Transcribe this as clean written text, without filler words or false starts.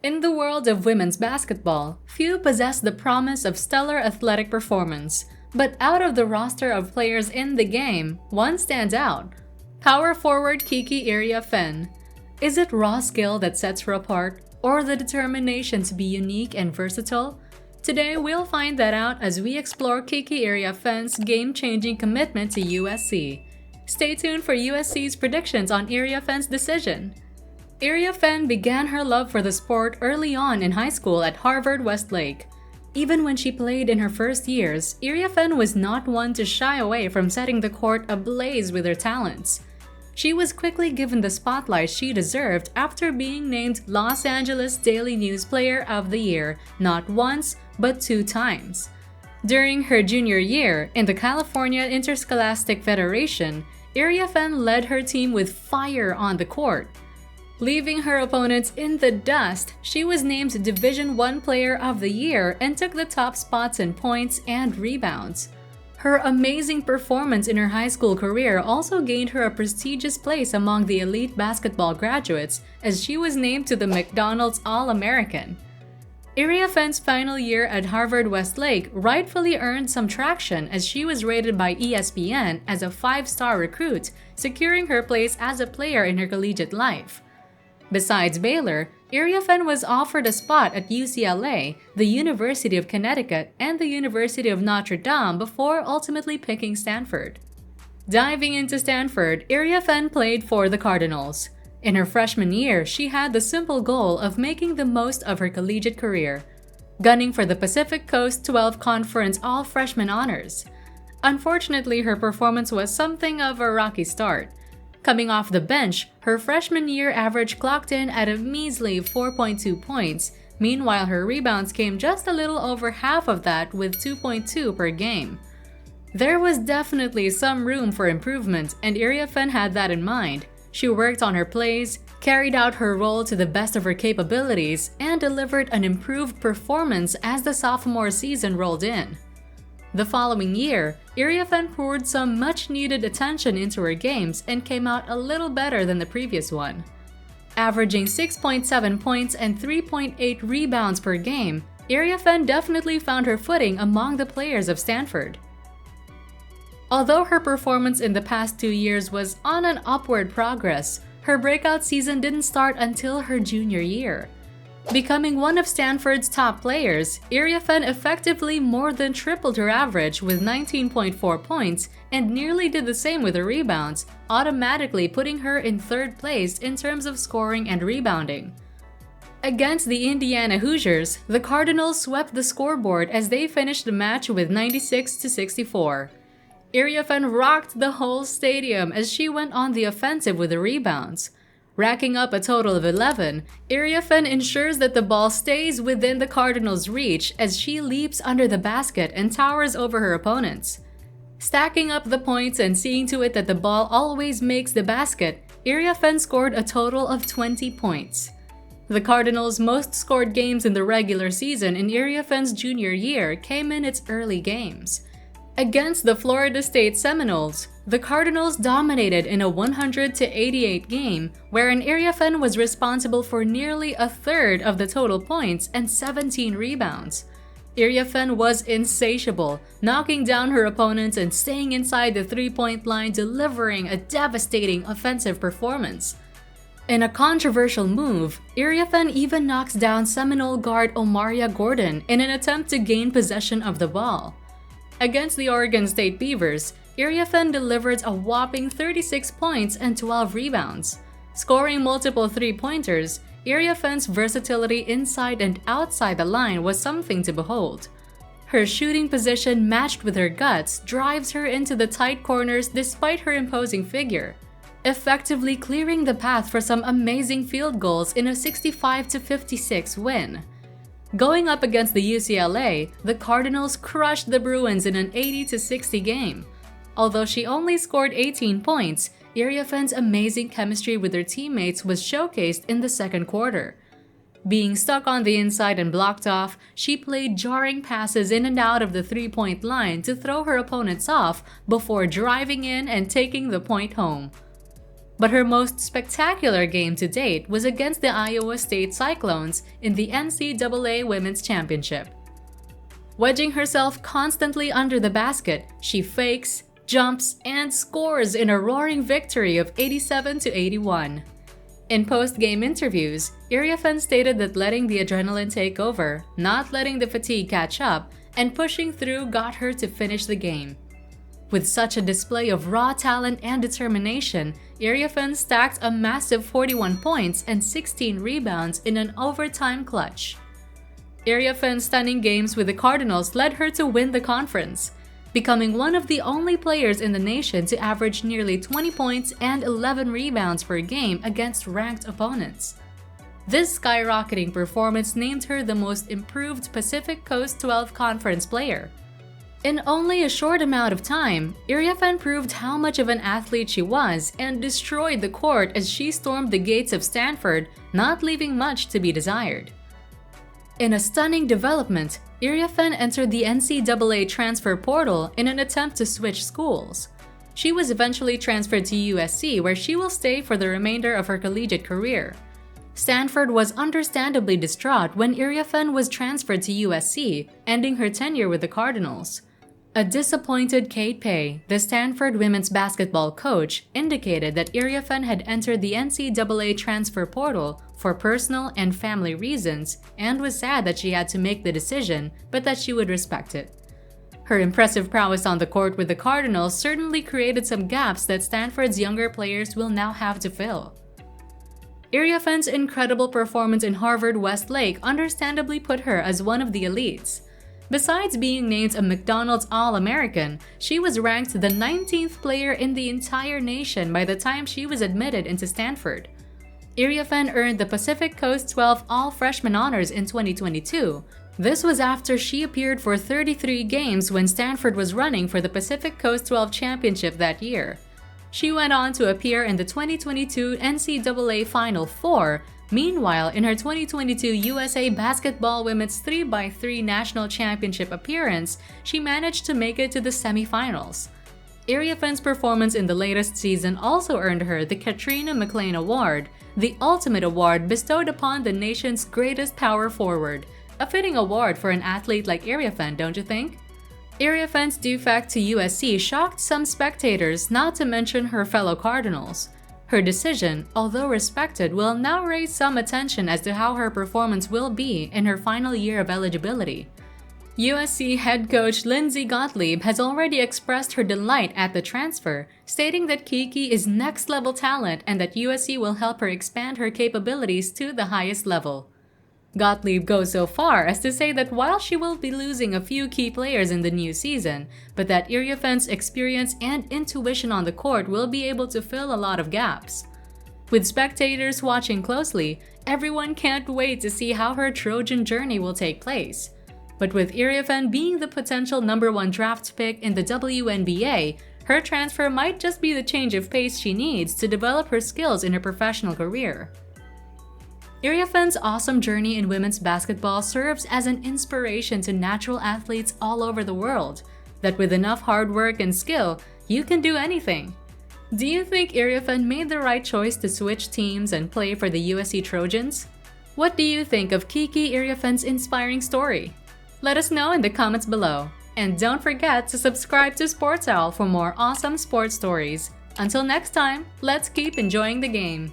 In the world of women's basketball, few possess the promise of stellar athletic performance. But out of the roster of players in the game, one stands out. Power forward KiKi Iriafen. Is it raw skill that sets her apart, or the determination to be unique and versatile? Today, we'll find that out as we explore KiKi Iriafen's game-changing commitment to USC. Stay tuned for USC's predictions on Iriafen's decision. Iriafen began her love for the sport early on in high school at Harvard-Westlake. Even when she played in her first years, Iriafen was not one to shy away from setting the court ablaze with her talents. She was quickly given the spotlight she deserved after being named Los Angeles Daily News Player of the Year not once, but 2 times. During her junior year in the California Interscholastic Federation, Iriafen led her team with fire on the court. Leaving her opponents in the dust, she was named Division I Player of the Year and took the top spots in points and rebounds. Her amazing performance in her high school career also gained her a prestigious place among the elite basketball graduates as she was named to the McDonald's All-American. Iriafen's final year at Harvard-Westlake rightfully earned some traction as she was rated by ESPN as a 5-star recruit, securing her place as a player in her collegiate life. Besides Baylor, Iriafen was offered a spot at UCLA, the University of Connecticut, and the University of Notre Dame before ultimately picking Stanford. Diving into Stanford, Iriafen played for the Cardinals. In her freshman year, she had the simple goal of making the most of her collegiate career, gunning for the Pacific Coast 12 Conference All-Freshman honors. Unfortunately, her performance was something of a rocky start. Coming off the bench, her freshman year average clocked in at a measly 4.2 points. Meanwhile, her rebounds came just a little over half of that with 2.2 per game. There was definitely some room for improvement, and Iriafen had that in mind. She worked on her plays, carried out her role to the best of her capabilities, and delivered an improved performance as the sophomore season rolled in. The following year, Iriafen poured some much-needed attention into her games and came out a little better than the previous one. Averaging 6.7 points and 3.8 rebounds per game, Iriafen definitely found her footing among the players of Stanford. Although her performance in the past 2 years was on an upward progress, her breakout season didn't start until her junior year. Becoming one of Stanford's top players, Iriafen effectively more than tripled her average with 19.4 points and nearly did the same with her rebounds, automatically putting her in 3rd place in terms of scoring and rebounding. Against the Indiana Hoosiers, the Cardinals swept the scoreboard as they finished the match with 96-64. Iriafen rocked the whole stadium as she went on the offensive with the rebounds. Racking up a total of 11, Iriafen ensures that the ball stays within the Cardinals' reach as she leaps under the basket and towers over her opponents. Stacking up the points and seeing to it that the ball always makes the basket, Iriafen scored a total of 20 points. The Cardinals' most scored games in the regular season in Iriafen's junior year came in its early games. Against the Florida State Seminoles, the Cardinals dominated in a 100-88 game, wherein Iriafen was responsible for nearly a third of the total points and 17 rebounds. Iriafen was insatiable, knocking down her opponents and staying inside the 3-point line, delivering a devastating offensive performance. In a controversial move, Iriafen even knocks down Seminole guard Omaria Gordon in an attempt to gain possession of the ball. Against the Oregon State Beavers, Iriafen delivered a whopping 36 points and 12 rebounds. Scoring multiple 3-pointers, Iriafen's versatility inside and outside the line was something to behold. Her shooting position matched with her guts drives her into the tight corners despite her imposing figure, effectively clearing the path for some amazing field goals in a 65-56 win. Going up against the UCLA, the Cardinals crushed the Bruins in an 80-60 game. Although she only scored 18 points, Iriafen's amazing chemistry with her teammates was showcased in the second quarter. Being stuck on the inside and blocked off, she played jarring passes in and out of the 3-point line to throw her opponents off before driving in and taking the point home. But her most spectacular game to date was against the Iowa State Cyclones in the NCAA Women's Championship. Wedging herself constantly under the basket, she fakes, jumps, and scores in a roaring victory of 87-81. In post-game interviews, Iriafen stated that letting the adrenaline take over, not letting the fatigue catch up, and pushing through got her to finish the game. With such a display of raw talent and determination, Iriafen stacked a massive 41 points and 16 rebounds in an overtime clutch. Iriafen's stunning games with the Cardinals led her to win the conference, becoming one of the only players in the nation to average nearly 20 points and 11 rebounds per game against ranked opponents. This skyrocketing performance named her the most improved Pacific Coast 12 Conference player. In only a short amount of time, Iriafen proved how much of an athlete she was and destroyed the court as she stormed the gates of Stanford, not leaving much to be desired. In a stunning development, Iriafen entered the NCAA transfer portal in an attempt to switch schools. She was eventually transferred to USC, where she will stay for the remainder of her collegiate career. Stanford was understandably distraught when Iriafen was transferred to USC, ending her tenure with the Cardinals. A disappointed Kate Pay, the Stanford women's basketball coach, indicated that Iriafen had entered the NCAA transfer portal for personal and family reasons and was sad that she had to make the decision, but that she would respect it. Her impressive prowess on the court with the Cardinals certainly created some gaps that Stanford's younger players will now have to fill. Iriafen's incredible performance in Harvard-Westlake understandably put her as one of the elites. Besides being named a McDonald's All-American, she was ranked the 19th player in the entire nation by the time she was admitted into Stanford. Iriafen earned the Pacific Coast 12 All-Freshman honors in 2022. This was after she appeared for 33 games when Stanford was running for the Pacific Coast 12 championship that year. She went on to appear in the 2022 NCAA Final Four. Meanwhile, in her 2022 USA Basketball Women's 3x3 National Championship appearance, she managed to make it to the semifinals. Iriafen's performance in the latest season also earned her the Katrina McLean Award, the ultimate award bestowed upon the nation's greatest power forward. A fitting award for an athlete like Iriafen, don't you think? Iriafen's defect to USC shocked some spectators, not to mention her fellow Cardinals. Her decision, although respected, will now raise some attention as to how her performance will be in her final year of eligibility. USC head coach Lindsey Gottlieb has already expressed her delight at the transfer, stating that KiKi is next-level talent and that USC will help her expand her capabilities to the highest level. Gottlieb goes so far as to say that while she will be losing a few key players in the new season, but that Iriafen's experience and intuition on the court will be able to fill a lot of gaps. With spectators watching closely, everyone can't wait to see how her Trojan journey will take place. But with Iriafen being the potential #1 draft pick in the WNBA, her transfer might just be the change of pace she needs to develop her skills in her professional career. Iriafen's awesome journey in women's basketball serves as an inspiration to natural athletes all over the world, that with enough hard work and skill, you can do anything. Do you think Iriafen made the right choice to switch teams and play for the USC Trojans? What do you think of KiKi Iriafen's inspiring story? Let us know in the comments below. And don't forget to subscribe to Sports Owl for more awesome sports stories. Until next time, let's keep enjoying the game.